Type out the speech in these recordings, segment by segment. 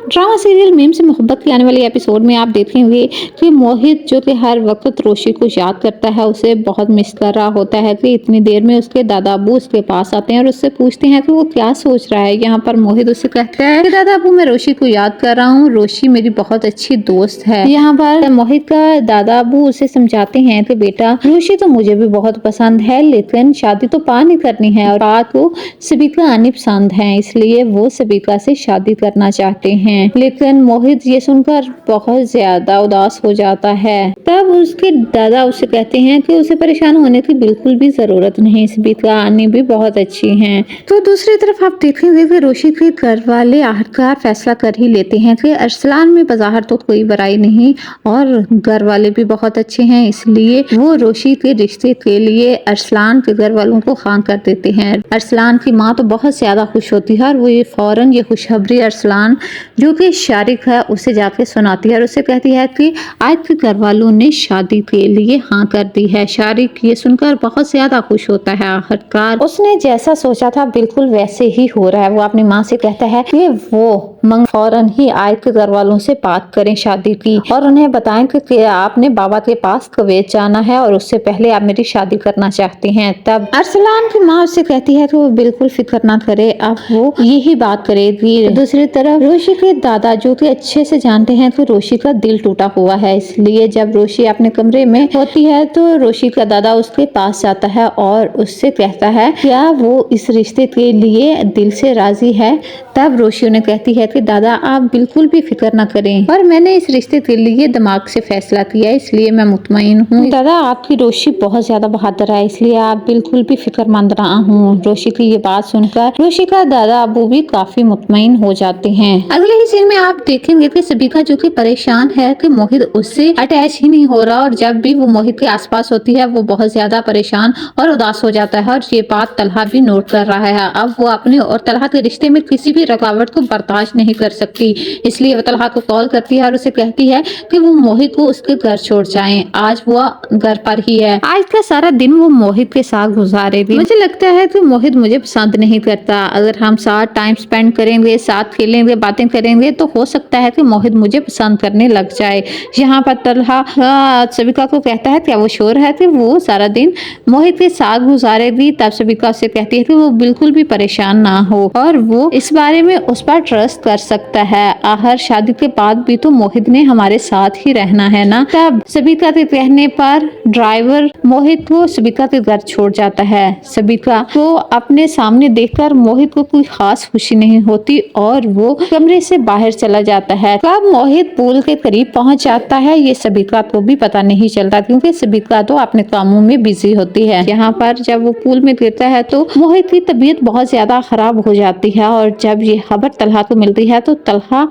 Drama serial meme से मोहब्बत के आने वाले एपिसोड में आप देखेंगे कि मोहित जो कि हर वक्त रोशी को याद करता है, उसे बहुत मिस कर रहा होता है कि इतनी देर में उसके दादा अबू उसके पास आते हैं और उससे पूछते हैं कि वो क्या सोच रहा है। यहाँ पर मोहित उससे कहता है कि दादा अबू मैं रोशी को याद कर रहा हूँ, रोशी मेरी बहुत अच्छी दोस्त है। यहाँ पर मोहित का दादा अबू उसे समझाते हैं कि बेटा रोशी तो मुझे भी बहुत पसंद है, लेकिन शादी तो पा नहीं करनी है और बात को सबिका आनी पसंद है, इसलिए वो सबिका से शादी करना चाहते हैं। लेकिन मोहित ये सुनकर बहुत ज्यादा उदास हो जाता है। तब उसके दादा उसे कहते हैं कि उसे परेशान होने की बिल्कुल भी जरूरत नहीं, सबिका आनी भी बहुत अच्छी हैं। तो दूसरी तरफ आप देखेंगे कि रोशी के घर वाले आखिरकार फैसला कर ही लेते हैं कि अरसलान में बाजार तो कोई बुराई नहीं और घर वाले भी बहुत अच्छे हैं, इसलिए वो रोशी के रिश्ते के लिए अरसलान के घर वालों को हाँ कर देते हैं। अरसलान की माँ तो बहुत ज्यादा खुश होती है और वो ये फौरन ये खुशखबरी अरसलान जो कि शारिक है उसे जाके सुनाती है और उसे कहती है कि आज के घर वालों ने शादी के लिए हाँ कर दी है। शारिक ये सुनकर बहुत ज्यादा खुश होता है, आखिरकार उसने जैसा सोचा था बिल्कुल वैसे ही हो रहा है। वो अपनी माँ से कहता है कि वो फौरन ही आज के घर वालों से बात करें शादी की और उन्हें बताएं कि आपने बाबा के पास कुवैत जाना है और उससे पहले आप मेरी शादी करना चाहती हैं। तब अरसलान की माँ उससे कहती है कि वो बिल्कुल फिक्र ना करे, अब वो यही बात करेगी। दूसरी तरफ रोशी के दादा जो कि अच्छे से जानते हैं कि रोशी का दिल टूटा हुआ है, इसलिए जब रोशी अपने कमरे में होती है तो रोशी का दादा उसके पास जाता है और उससे कहता है क्या वो इस रिश्ते के लिए दिल से राजी है। तब रोशी उन्हें कहती है कि दादा आप बिल्कुल भी फिक्र ना करें और मैंने इस रिश्ते के लिए दिमाग से फैसला किया, इसलिए मैं मुतमईन हूँ। दादा आपकी रोशी बहुत ज्यादा बहादुर है, इसलिए आप बिल्कुल भी फिक्रमंद ना हूँ। रोशी की ये बात सुनकर रोशी का दादा अबू भी काफी मुतमईन हो जाते हैं। अगले ही सीन में आप देखेंगे कि सबिका जो कि परेशान है कि मोहित उससे अटैच ही नहीं हो रहा और जब भी वो मोहित के आसपास होती है वो बहुत ज्यादा परेशान और उदास हो जाता है और ये बात तलहा भी नोट कर रहा है। अब वो अपने और तलहा के रिश्ते में किसी भी रुकावट को बर्दाश्त नहीं कर सकती, इसलिए वो तलहा को कॉल करती है और उसे कहती है कि वो मोहित को उसके घर छोड़ जाएं। आज वो घर पर ही है, आज का सारा दिन वो मोहित के साथ गुजारेगी। मुझे लगता है कि मोहित मुझे पसंद नहीं करता, अगर हम साथ टाइम स्पेंड करेंगे, साथ खेलेंगे, बातें करेंगे तो हो सकता है कि मोहित मुझे पसंद करने लग जाए। यहाँ पर तलहा सबिका को कहता है क्या वो श्योर है कि वो सारा दिन मोहित के साथ गुजारेगी। तब सबिका उससे कहती है कि वो बिल्कुल भी परेशान ना हो और वो इस बारे में उस पर ट्रस्ट कर सकता है, आखिर शादी के बाद भी तो मोहित ने हमारे साथ ही रहना है ना। तब सबिका के कहने पर ड्राइवर मोहित को सबिका के घर छोड़ जाता है। सबिका को अपने सामने देखकर मोहित को कोई खास खुशी नहीं होती और वो कमरे से बाहर चला जाता है। कब मोहित पूल के करीब पहुंच जाता है ये सबिका को भी पता नहीं चलता, क्योंकि सबिका तो अपने कामों में बिजी होती है। यहाँ पर जब वो पूल में गिरता है तो मोहित की तबीयत बहुत ज्यादा खराब हो जाती है और जब ये खबर तलहा को मिलती है तो तलहा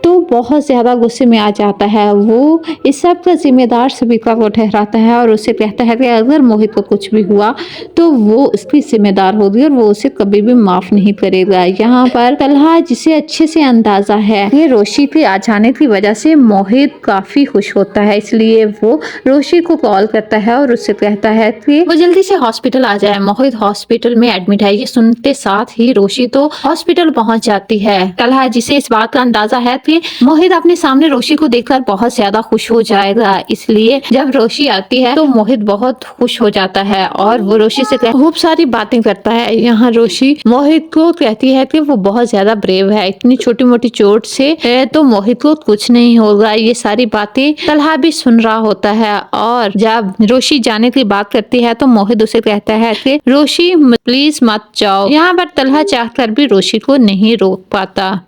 तो बहुत ज्यादा गुस्से में आ जाता है। वो इस सब का जिम्मेदार सबिका को ठहराता है और उसे कहता है कि अगर मोहित को कुछ भी हुआ तो वो उसकी जिम्मेदार होगी और वो उसे कभी भी माफ नहीं करेगा। यहाँ पर तलहा जिसे अच्छे से अंदाजा है कि रोशी के आ जाने की वजह से मोहित काफी खुश होता है, इसलिए वो रोशी को कॉल करता है और उससे कहता है कि वो जल्दी से हॉस्पिटल आ जाए, मोहित हॉस्पिटल में एडमिट है। ये सुनते साथ ही रोशी तो हॉस्पिटल पहुंच जाती है। तलहा जिसे इस बात का अंदाजा है कि मोहित अपने सामने रोशी को देखकर बहुत ज्यादा खुश हो जाएगा, इसलिए जब रोशी आती है तो मोहित बहुत खुश हो जाता है और वो रोशी से खूब सारी बातें करता है। यहाँ रोशी मोहित को कहती है कि वो बहुत ज्यादा ब्रेव है, इतनी छोटी मोटी चोट से तो मोहित को कुछ नहीं होगा। ये सारी बातें तलहा भी सुन रहा होता है और जब रोशी जाने की बात करती है तो मोहित उसे कहता है कि रोशी प्लीज मत जाओ। यहाँ पर तलहा चाहकर भी रोशी को नहीं रोक पाता।